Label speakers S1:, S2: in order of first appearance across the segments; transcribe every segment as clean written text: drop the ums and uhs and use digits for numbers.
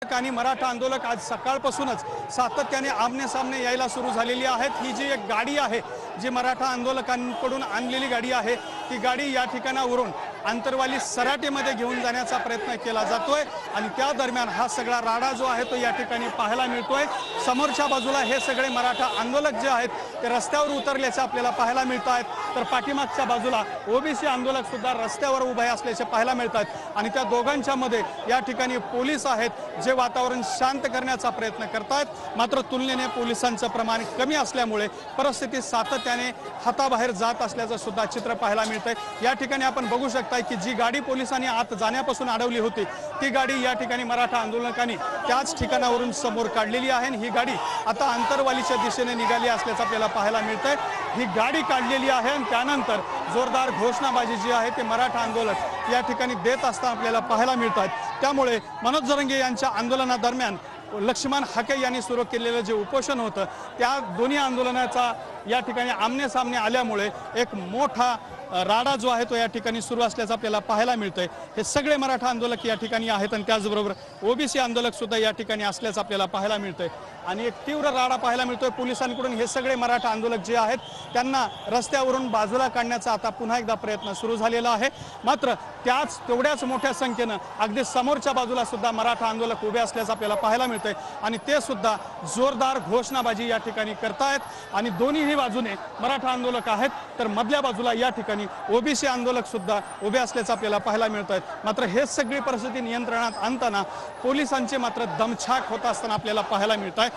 S1: आंदोलक आणि मराठा आंदोलक आज सकाळपासूनच सातत्याने आमने सामने यायला सुरू झालेली आहेत। ही जी एक गाडी आहे, जी मराठा आंदोलकांकडून आणलेली गाडी आहे, ती गाडी या ठिकाणावरून आंतरवाली सराटीमध्ये घेऊन जाण्याचा प्रयत्न केला जातोय आणि त्या दरम्यान हा सगळा राडा जो आहे तो या ठिकाणी पाहायला मिळतोय। समोरच्या बाजूला हे सगळे मराठा आंदोलक जे आहेत ते रस्त्यावर उतरल्याचे आपल्याला पाहायला मिळत आहेत, तर पाठीमागच्या बाजूला ओबीसी आंदोलक सुद्धा रस्त्यावर उभे असल्याचे पाहायला मिळतात आणि त्या दोघांच्या मध्ये या ठिकाणी पोलीस आहेत जे वातावरण शांत करण्याचा प्रयत्न करतात। मात्र तुलनेने पोलिसांचं प्रमाण कमी असल्यामुळे परिस्थिती सातत्याने हाताबाहेर जात असल्याचं सुद्धा चित्र पाहायला मिळतंय। या ठिकाणी आपण बघू शकता की जी गाडी पोलिसांनी आत जाण्यापासून अडवली होती ती गाडी या ठिकाणी मराठा आंदोलकांनी त्याच ठिकाणावरून समोर काढलेली आहे। ही गाडी आता आंतरवालीच्या दिशेने निघाली असल्याचं आपल्याला पाहायला मिळतंय। ही गाडी काढलेली आहे आणि त्यानंतर जोरदार घोषणाबाजी जी आहे ते मराठा आंदोलक या ठिकाणी देत असताना आपल्याला पाहायला मिळतात। त्यामुळे मनोज जरंगे यांच्या आंदोलनादरम्यान लक्ष्मण हाके यांनी सुरू केलेलं जे उपोषण होतं त्या दोन्ही आंदोलनाचा या ठिकाणी आमने सामने आल्यामुळे एक मोठा राडा जो आहे तो या ठिकाणी सुरू असल्याचं आपल्याला पाहायला मिळतंय। हे सगळे मराठा आंदोलक या ठिकाणी आहेत आणि त्याचबरोबर ओबीसी आंदोलक सुद्धा या ठिकाणी असल्याचं आपल्याला पाहायला मिळतंय आणि एक तीव्र राडा पाहायला मिळतोय पोलिसांकडून। हे सगळे मराठा आंदोलक जे आहेत त्यांना रस्त्यावरून बाजूला काढण्याचा आता पुन्हा एकदा प्रयत्न सुरू झालेला आहे। मात्र तेवढ्याच मोठ्या संख्येनं अगदी समोरच्या बाजूला सुद्धा मराठा आंदोलक उभे असल्याचं आपल्याला पाहायला मिळतंय आणि ते सुद्धा जोरदार घोषणाबाजी या ठिकाणी करतायत आणि दोन्हीही बाजूने मराठा आंदोलक आहेत, तर मधल्या बाजूला या ठिकाणी ओबीसी आंदोलक सुद्धा उभे असल्याचं आपल्याला पाहायला मिळत आहे। मात्र हे सगळी परिस्थिती नियंत्रणात आणताना पोलिसांचे मात्र दमछाक होत असताना आपल्याला पाहायला मिळत आहे।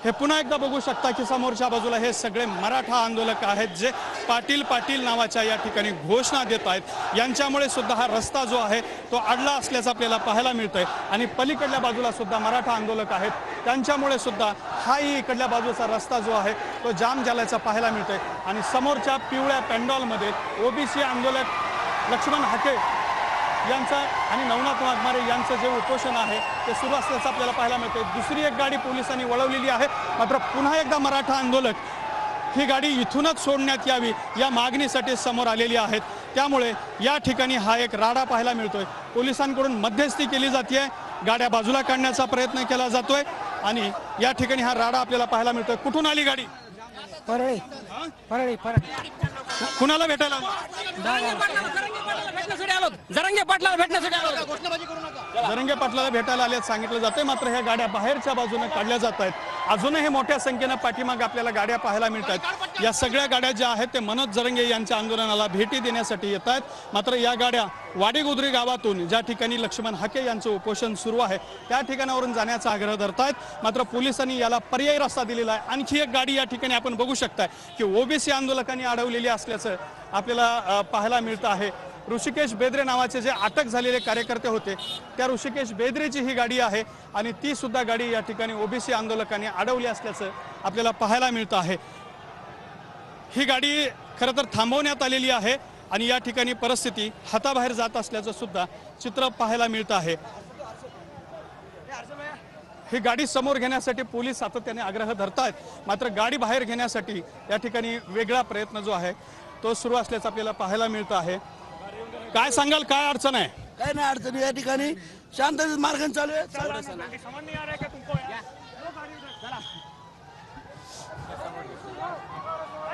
S1: हे पुन्हा एकदा बघू शकता की समोरच्या बाजूला हे सगळे मराठा आंदोलक आहेत जे पाटील पाटील नावाच्या या ठिकाणी घोषणा देत आहेत। यांच्यामुळे सुद्धा हा रस्ता जो आहे तो अडला असल्याचं आपल्याला पाहायला मिळतंय आणि पलीकडल्या बाजूला सुद्धा मराठा आंदोलक आहेत, त्यांच्यामुळे सुद्धा हाही इकडल्या बाजूचा रस्ता जो आहे तो जाम झाल्याचं पाहायला मिळतंय आणि समोरच्या पिवळ्या पॅन्डॉलमध्ये ओबीसी आंदोलक लक्ष्मण हाके यांचं आणि नवनाथ वाघमारे यांचं जे उपोषण आहे ते सुरू असल्याचं आपल्याला पाहायला मिळतंय। दुसरी एक गाडी पोलिसांनी वळवलेली आहे, मात्र पुन्हा एकदा मराठा आंदोलक ही गाडी इथूनच सोडण्यात यावी या मागणीसाठी समोर आलेली आहेत। त्यामुळे या ठिकाणी हा एक राडा पाहायला मिळतोय। पोलिसांकडून मध्यस्थी केली जाते, गाड्या बाजूला काढण्याचा प्रयत्न केला जातोय आणि या ठिकाणी हा राडा आपल्याला पाहायला मिळतोय। कुठून आली गाडी?
S2: परळी परळी परळी।
S1: कुणाला भेटायला?
S2: जरंगे पाटलाला भेटण्यासाठी आलो।
S1: जरंगे पाटलाला भेटायला आले सांगितलं जातंय, मात्र ह्या गाड्या बाहेरच्या बाजूने काढल्या जात आहेत। अजूनही मोठ्या संख्येनं पाठीमागे आपल्याला गाड्या पाहायला मिळतात। या सगळ्या गाड्या ज्या आहेत ते मनोज जरंगे यांच्या आंदोलनाला भेटी देण्यासाठी येत आहेत। मात्र या गाड्या वाडेगुद्री गावातून ज्या ठिकाणी लक्ष्मण हाके यांचं उपोषण सुरू आहे त्या ठिकाणावरून जाण्याचा आग्रह धरतायत। मात्र पोलिसांनी याला पर्यायी रस्ता दिलेला आहे। आणखी एक गाडी या ठिकाणी आपण बघू शकताय की ओबीसी आंदोलकांनी अडवलेली असल्याचं आपल्याला पाहायला मिळतं आहे। ऋषिकेश बेद्रे नावाचे जे अटक झालेले कार्यकर्ते होते त्या ऋषिकेश बेद्रेची ही गाडी आहे आणि ती सुद्धा गाडी या ठिकाणी ओबीसी आंदोलकांनी अडवली असल्याचं आपल्याला पाहायला मिळतं आहे। ही गाडी खरं तर थांबवण्यात आलेली आहे आणि या ठिकाणी परिस्थिती हाताबाहेर जात असल्याचं सुद्धा चित्र पाहायला मिळतं आहे। ही गाडी समोर घेण्यासाठी पोलीस सातत्याने आग्रह धरतायत, मात्र गाडी बाहेर घेण्यासाठी या ठिकाणी वेगळा प्रयत्न जो आहे तो सुरू असल्याचं आपल्याला पाहायला मिळतं आहे। काय सांगाल, काय अडचण आहे?
S3: काय नाही अडचण, या ठिकाणी शांततेत मार्गाने चालू आहे।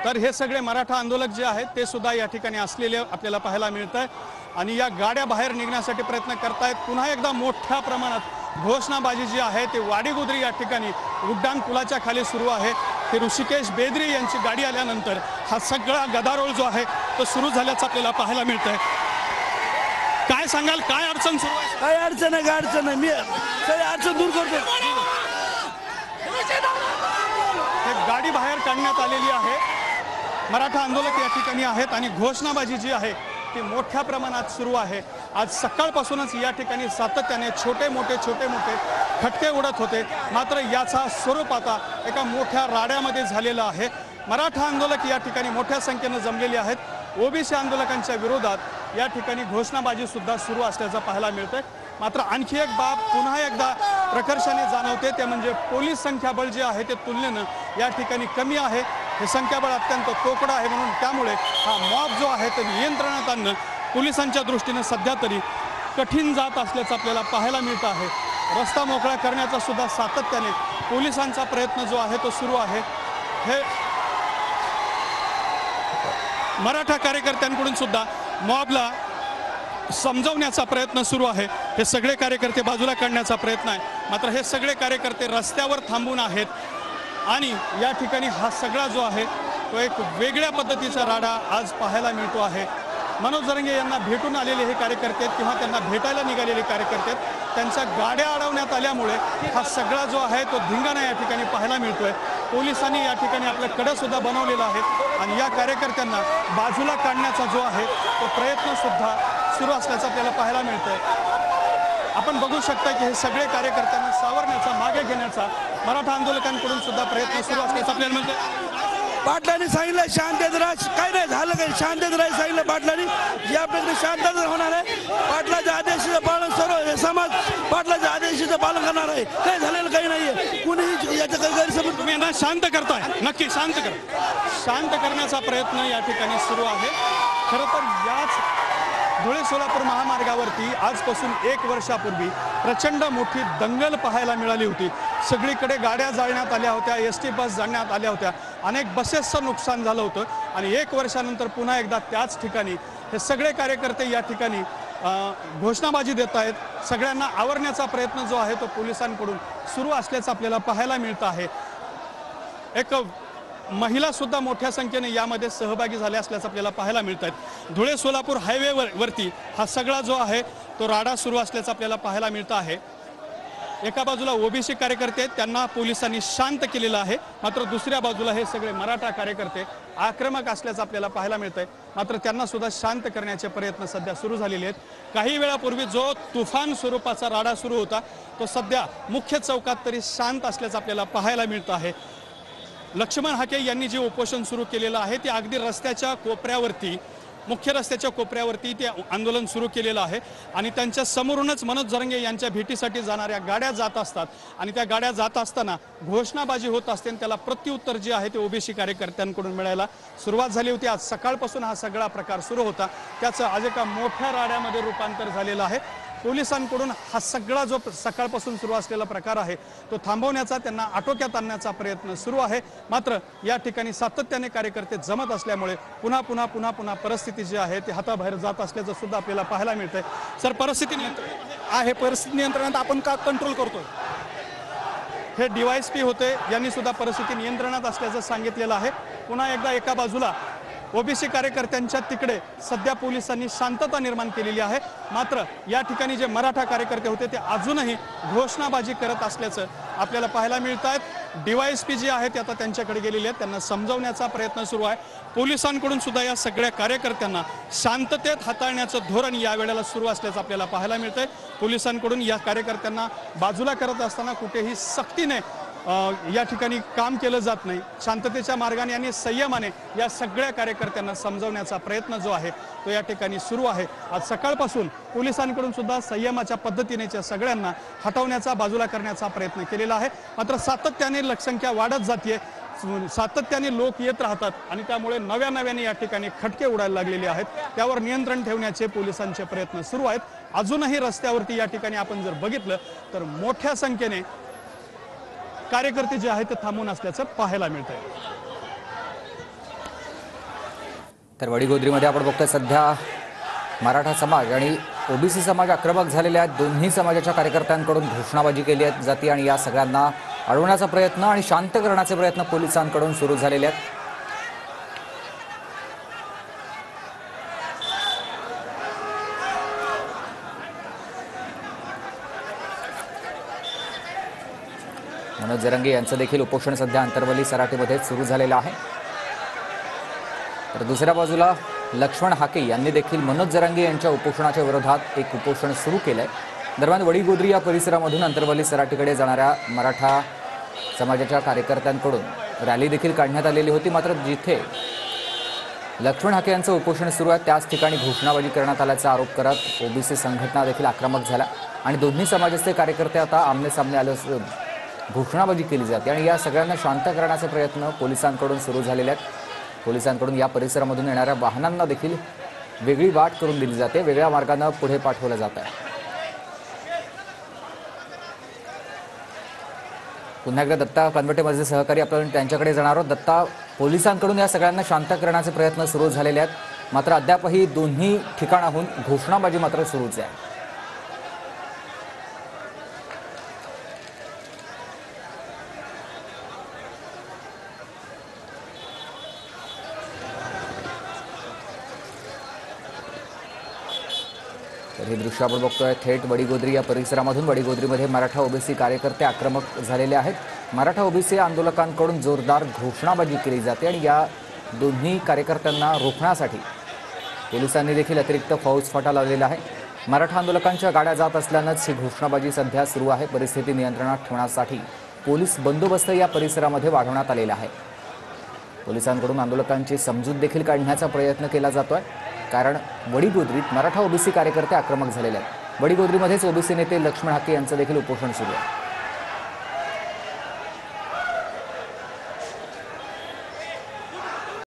S1: तर हे सगळे मराठा आंदोलक जे आहेत ते सुद्धा या ठिकाणी असलेले आपल्याला पाहायला मिळत आहे आणि या गाड्या बाहेर निघण्यासाठी प्रयत्न करतायत। पुन्हा एकदा मोठ्या प्रमाणात घोषणाबाजी जी आहे ते वाडेगुद्री या ठिकाणी उड्डाण पुलाच्या खाली सुरू आहे। हे ऋषिकेश बेद्रे यांची गाडी आल्यानंतर हा सगळा गदारोळ जो आहे तो सुरू झाल्याचं आपल्याला पाहायला मिळत आहे। काय सांगाल, काय अडचण सुरू आहे?
S3: काय अडचण आहे? काय अडचण आहे? मी सगळी अडचण दूर करतो।
S1: गाडी बाहेर काढण्यात आलेली आहे। मराठा आंदोलक या ठिकाणी आहेत आणि घोषणाबाजी जी आहे ती मोठ्या प्रमाणात सुरू आहे। आज सकाळपासूनच या ठिकाणी सातत्याने छोटे मोठे खटके उडत होते, मात्र याचा स्वरूप आता एका मोठ्या राड्यामध्ये झालेला आहे। मराठा आंदोलक या ठिकाणी मोठ्या संख्येने जमलेले आहेत। ओबीसी आंदोलकांच्या विरोधात या ठिकाणी घोषणाबाजी सुद्धा सुरू असल्याचं पाहायला मिळतंय। मात्र आणखी एक बाब पुन्हा एकदा प्रकर्षाने जाणवते ते म्हणजे पोलीस संख्याबळ जे आहे ते तुलनेनं या ठिकाणी कमी आहे। हे संख्याबळ अत्यंत तोकडं आहे म्हणून त्यामुळे हा मॉब जो आहे ते नियंत्रणात आणणं पोलिसांच्या दृष्टीने सध्या तरी कठीण जात असल्याचं आपल्याला पाहायला मिळतं आहे। रस्ता मोकळा करण्याचा सुद्धा सातत्याने पोलिसांचा प्रयत्न जो आहे तो सुरू आहे। हे मराठा कार्यकर्त्यांकडून सुद्धा मॉबला समजवण्याचा प्रयत्न सुरू आहे। हे सगळे कार्यकर्ते बाजूला काढण्याचा प्रयत्न आहे, मात्र हे सगळे कार्यकर्ते रस्त्यावर थांबून आहेत आणि या ठिकाणी हा सगळा जो आहे तो एक वेगळ्या पद्धतीचा राडा आज पाहायला मिळतो आहे। मनोज जरंगे यांना भेटून आलेले हे कार्यकर्ते किंवा त्यांना भेटायला निघालेले कार्यकर्ते त्यांच्या गाड्या अडवण्यात आल्यामुळे हा सगळा जो आहे तो धिंगाणा या ठिकाणी पाहायला मिळतोय। पोलिसांनी या ठिकाणी आपले कडे सुद्धा बनवलेला आहे आणि या कार्यकर्त्यांना बाजूला काढण्याचा जो आहे तो प्रयत्न सुद्धा सुरू असल्याचं आपल्याला पाहायला मिळतंय। आपण बघू शकता की हे सगळे कार्यकर्त्यांना सावरण्याचा, मागे घेण्याचा मराठा आंदोलकांकडून सुद्धा प्रयत्न सुरू असल्याचं आपल्याला मिळतंय।
S3: पाटलांनी सांगितलं शांततेत राहा, काही नाही झालं, काही शांततेत राहा सांगितलं पाटलांनी। यापैकी शांतता होणार आहे, पाटलाच्या आदेशाचं पालन सर्व समाज पाटलाच्या आदेशाचं पालन करणार आहे। काही झालेलं काही नाहीये, कुणीही याचा काही गैरसमज।
S1: तुम्ही यांना शांत करताय, नक्की शांत करा। शांत करण्याचा प्रयत्न या ठिकाणी सुरू आहे। खरं तर याच धुळे सोलापूर महामार्गावरती आजपासून 1 वर्षापूर्वी प्रचंड मोठी दंगल पाहायला मिळाली होती। सगळीकडे गाड्या जाळण्यात आल्या होत्या, एसटी बस जाळण्यात आल्या होत्या, अनेक बसेसचं नुकसान झालं होतं आणि 1 वर्षानंतर पुन्हा एकदा त्याच ठिकाणी हे सगळे कार्यकर्ते या ठिकाणी घोषणाबाजी देत आहेत। सगळ्यांना आवरण्याचा प्रयत्न जो आहे तो पोलिसांकडून सुरू असल्याचं आपल्याला पाहायला मिळतं आहे। एक महिला सुद्धा मोठ्या संख्येने यामध्ये सहभागी झाल्या असल्याचं आपल्याला पाहायला मिळत आहे। धुळे सोलापूर हायवेवरती हा सगळा जो आहे तो राडा सुरू असल्याचं आपल्याला पाहायला मिळतं आहे। एका बाजूला ओबीसी कार्यकर्ते आहेत, त्यांना पोलिसांनी शांत केलेलं आहे, मात्र दुसऱ्या बाजूला हे सगळे मराठा कार्यकर्ते आक्रमक असल्याचं आपल्याला पाहायला मिळत आहे। मात्र त्यांना सुद्धा शांत करण्याचे प्रयत्न सध्या सुरू झालेले आहेत। काही वेळापूर्वी जो तुफान स्वरूपाचा राडा सुरू होता तो सध्या मुख्य चौकात तरी शांत असल्याचं आपल्याला पाहायला मिळतं आहे। लक्ष्मण हाके यांनी जे उपोषण सुरू केलेलं आहे ते अगदी रस्त्याच्या कोपऱ्यावरती, मुख्य रस्त्याच्या कोपऱ्यावरती ते आंदोलन सुरू केलेलं आहे आणि त्यांच्या समोरूनच मनोज जरंगे यांच्या भेटीसाठी जाणाऱ्या गाड्या जात असतात आणि त्या गाड्या जात असताना घोषणाबाजी होत असते आणि त्याला प्रत्युत्तर जे आहे ते ओबीसी कार्यकर्त्यांकडून मिळायला सुरुवात झाली होती। आज सकाळपासून हा सगळा प्रकार सुरू होता, त्याचं आज एका मोठ्या राड्यामध्ये रूपांतर झालेलं आहे। पोलिसांकडून हा सगळा जो सकाळपासून सुरू असलेला प्रकार आहे तो थांबवण्याचा, त्यांना आटोक्यात आणण्याचा प्रयत्न सुरू आहे। मात्र या ठिकाणी सातत्याने कार्यकर्ते जमत असल्यामुळे पुन्हा परिस्थिती जी आहे ती हाताबाहेर जात असल्याचं सुद्धा आपल्याला पाहायला मिळतंय। सर, परिस्थिती आहे, परिस्थिती नियंत्रणात आपण का कंट्रोल करतोय? हे डीवायएसपी होते, यांनी सुद्धा परिस्थिती नियंत्रणात असल्याचं सांगितलेलं आहे। पुन्हा एकदा एका बाजूला ओबीसी कार्यकर्त्यांच्या तिकडे सध्या पोलिसांनी शांतता निर्माण केलेली आहे, मात्र या ठिकाणी जे मराठा कार्यकर्ते होते ते अजूनही घोषणाबाजी करत असल्याचं आपल्याला पाहायला मिळत आहे। डीवायएसपी जे आहेत ते आता त्यांच्याकडे गेलेले आहेत, त्यांना समजावण्याचा प्रयत्न सुरू आहे। पोलिसांकडून सुद्धा या सगळ्या कार्यकर्त्यांना शांततेत हाताळण्याचं धोरण या वेळेला सुरू असल्याचं आपल्याला पाहायला मिळतंय। पोलिसांकडून या कार्यकर्त्यांना बाजूला करत असताना कुठेही सक्तीने या ठिकाणी काम केलं जात नाही। शांततेच्या मार्गाने आणि संयमाने या सगळ्या कार्यकर्त्यांना समजवण्याचा प्रयत्न जो आहे तो या ठिकाणी सुरू आहे। आज सकाळपासून पोलिसांकडून सुद्धा संयमाच्या पद्धतीने सगळ्यांना हटवण्याचा, बाजूला करण्याचा प्रयत्न केलेला आहे। मात्र सातत्याने लोकसंख्या वाढत जाते, सातत्याने लोक येत राहतात आणि त्यामुळे नव्याने या ठिकाणी खटके उडायला लागलेले आहेत। त्यावर नियंत्रण ठेवण्याचे पोलिसांचे प्रयत्न सुरू आहेत। अजूनही रस्त्यावरती या ठिकाणी आपण जर बघितलं तर मोठ्या संख्येने कार्यकर्ते जे आहेत ते थांबून असल्याचं पाहायला मिळतंय।
S4: तर वडीगोद्रीमध्ये आपण बघतोय सध्या मराठा समाज आणि ओबीसी समाज आक्रमक झालेले आहेत। दोन्ही समाजाच्या कार्यकर्त्यांकडून घोषणाबाजी केली जाते आणि या सगळ्यांना अडवण्याचा प्रयत्न आणि शांत करण्याचे प्रयत्न पोलिसांकडून सुरू झालेले आहेत। मनोज जरंगे यांचं देखील उपोषण सध्या अंतरवली सराटीमध्ये सुरू झालेलं आहे। तर दुसऱ्या बाजूला लक्ष्मण हाके यांनी देखील मनोज जरंगे यांच्या उपोषणाच्या विरोधात एक उपोषण सुरू केलंय। दरम्यान वडीगोद्री या परिसरामधून अंतरवली सराटीकडे जाणाऱ्या मराठा समाजाच्या कार्यकर्त्यांकडून रॅली देखील काढण्यात आलेली होती, मात्र जिथे लक्ष्मण हाके यांचं उपोषण सुरू आहे त्याच ठिकाणी घोषणाबाजी करण्यात आल्याचा आरोप करत ओबीसी संघटना देखील आक्रमक झाल्या आणि दोन्ही समाजाचे कार्यकर्ते आता आमने सामने आले असून घोषणाबाजी केली जाते आणि या सगळ्यांना शांत करण्याचे प्रयत्न पोलिसांकडून सुरू झालेले आहेत। पोलिसांकडून या परिसरामधून येणाऱ्या वाहनांना देखील वेगळी वाट करून दिली जाते, वेगळ्या मार्गाने पुढे पाठवलं जात आहे। पुन्हा एकदा दत्ता कनवटे माझे सहकारी आपण त्यांच्याकडे जाणार आहोत. दत्ता, पोलिसांकडून या सगळ्यांना शांत करण्याचे प्रयत्न सुरू झालेले आहेत, मात्र अद्यापही दोन्ही ठिकाणाहून घोषणाबाजी मात्र सुरूच आहे. तर हे दृश्य आपण बघतोय थेट वडीगोद्री या परिसरामधून. वडीगोद्रीमध्ये मराठा ओबीसी कार्यकर्ते आक्रमक झालेले आहेत. मराठा ओबीसी आंदोलकांकडून जोरदार घोषणाबाजी केली जाते आणि या दोन्ही कार्यकर्त्यांना रोखण्यासाठी पोलिसांनी देखील अतिरिक्त फौजफाटा लावलेला आहे. मराठा आंदोलकांच्या गाड्या जात असल्यानंच ही घोषणाबाजी सध्या सुरू आहे. परिस्थिती नियंत्रणात ठेवण्यासाठी पोलीस बंदोबस्त या परिसरामध्ये वाढवण्यात आलेला आहे. पोलिसांकडून आंदोलकांची समजूत देखील काढण्याचा प्रयत्न केला जातोय, कारण वडीगोद्रीत मराठा ओबीसी कार्यकर्ते आक्रमक झालेले आहेत. वडीगोद्रीमध्येच ओबीसी नेते लक्ष्मण हाके यांचं देखील उपोषण सुरू आहे.